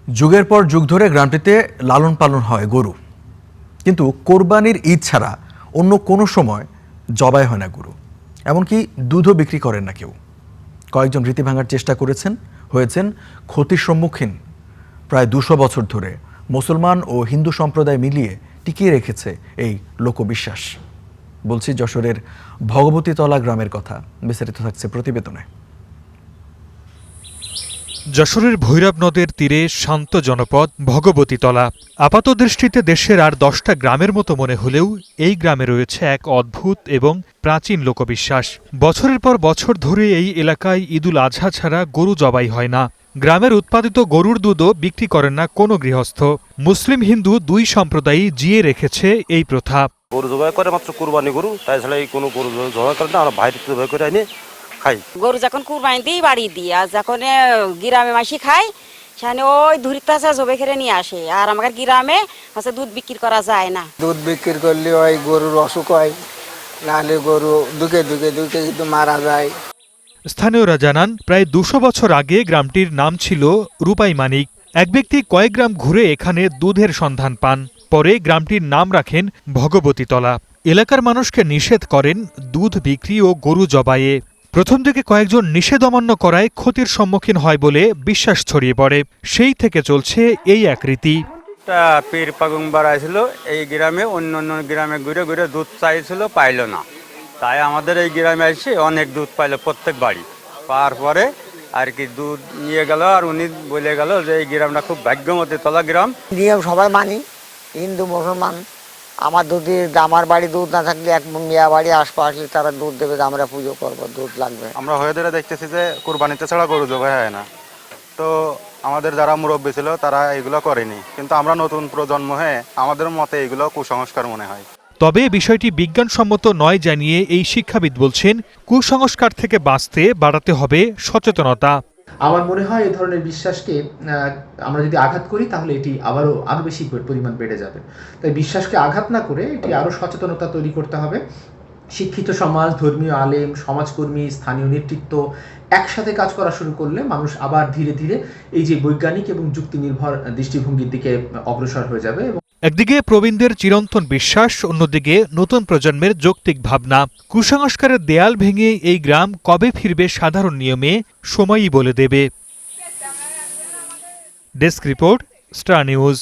যুগের পর যুগ ধরে গ্রামটিতে লালন পালন হয় গরু, কিন্তু কোরবানির ঈদ ছাড়া অন্য কোনো সময় জবাই হয় না গরু। এমনকি দুধও বিক্রি করেন না কেউ। কয়েকজন রীতি ভাঙার চেষ্টা হয়েছেন ক্ষতির সম্মুখীন। প্রায় 200 বছর ধরে মুসলমান ও হিন্দু সম্প্রদায় মিলিয়ে টিকিয়ে রেখেছে এই লোকবিশ্বাস। বলছি যশোরের ভগবতীতলা গ্রামের কথা। বিস্তারিত থাকছে প্রতিবেদনে। যশোরের ভৈরব নদের তীরে শান্ত জনপদ ভগবতীতলা। আপাতদৃষ্টিতে দেশের আর 10টা গ্রামের মতো মনে হলেও এই গ্রামে রয়েছে এক অদ্ভুত এবং প্রাচীন লোকবিশ্বাস। বছরের পর বছর ধরে এই এলাকায় ঈদুল আজহা ছাড়া গরু জবাই হয় না। গ্রামের উৎপাদিত গরুর দুধও বিক্রি করেন না কোনো গৃহস্থ। মুসলিম হিন্দু দুই সম্প্রদায়ই জিয়ে রেখেছে এই প্রথা। গরু জবাই করে মাত্র কুরবানি গরু, তাই ছাড়া এই কোনো গরু জবাই করে না। আমরা বাইরে জবাই করে আনি খাই। গরু যখন কুরবানি দিই বাড়ি দিই, আর যখন গ্রামে মাসি খায় সেখানে ওই ধুরিতে আছে জবে খেলে নিয়ে আসে। আর আমাদের গ্রামে হচ্ছে দুধ বিক্রি করা যায় না। দুধ বিক্রি করলে ওই গরুর অসুখ হয়, নাহলে গরু দুকে দুকে দুকে কিন্তু মারা যায়। স্থানীয়রা জানান, প্রায় 200 বছর আগে গ্রামটির নাম ছিল রূপাই মানিক। এক ব্যক্তি কয়েক গ্রাম ঘুরে এখানে দুধের সন্ধান পান। পরে গ্রামটির নাম রাখেন ভগবতীতলা। এলাকার মানুষকে নিষেধ করেন দুধ বিক্রি ও গরু জবাইয়ে। প্রথম দিকে কয়েকজন নিষেধ অমান্য করায় ক্ষতির সম্মুখীন হয় বলে বিশ্বাস ছড়িয়ে পড়ে। সেই থেকে চলছে এই এক রীতি। পীর পাগম্বার আসছিল এই গ্রামে, অন্য অন্য গ্রামে ঘুরে ঘুরে দুধ চাইছিল, পাইল না। তাই আমাদের এই গ্রামে এসে অনেক দুধ পাইল প্রত্যেক বাড়ি। পাওয়ার পরে আর কি দুধ নিয়ে গেল, আর উনি বলে গেল যে এই গ্রামটা খুব ভাগ্যমতী তলা গ্রাম। নিয়ম সবাই মানি, হিন্দু মুসলমান। আমার বাড়ি দুধ না থাকলে এক মিয়া বাড়ি আশপাশ আসলে তারা দুধ দেবে, আমরা পুজো করবো, দুধ লাগবে। আমরা হয়ে ধরে দেখতেছি যে কুরবানিতে ছাড়া গরু জবাই হয় না। তো আমাদের যারা মুরব্বী ছিল তারা এগুলো করেনি, কিন্তু আমরা নতুন প্রজন্ম হয়ে আমাদের মতে এগুলো কুসংস্কার মনে হয়। তবে বিষয়টি বিজ্ঞানসম্মত নয় জানিয়ে এই শিক্ষাবিদ বলছেন, কুসংস্কার থেকে বাঁচতে বাড়াতে হবে সচেতনতা। আমার মনে হয় এই ধরনের বিশ্বাসকে আমরা যদি আঘাত করি তাহলে এটি আরো বেশি পরিমাণ বেড়ে যাবে। তাই বিশ্বাসকে আঘাত না করে এটি আরো সচেতনতা তৈরি করতে হবে। শিক্ষিত সমাজ, ধর্মীয় আলেম, সমাজকর্মী, স্থানীয় নেতৃত্ব একসাথে কাজ করা শুরু করলে মানুষ আবার ধীরে ধীরে এই যে বৈজ্ঞানিক এবং যুক্তি নির্ভর দৃষ্টিভঙ্গির দিকে অগ্রসর হয়ে যাবে। একদিকে প্রবীণদের চিরন্তন বিশ্বাস, অন্যদিকে নতুন প্রজন্মের যৌক্তিক ভাবনা। কুসংস্কারের দেয়াল ভেঙে এই গ্রাম কবে ফিরবে সাধারণ নিয়মে, সময়ই বলে দেবে। Desk report, star news.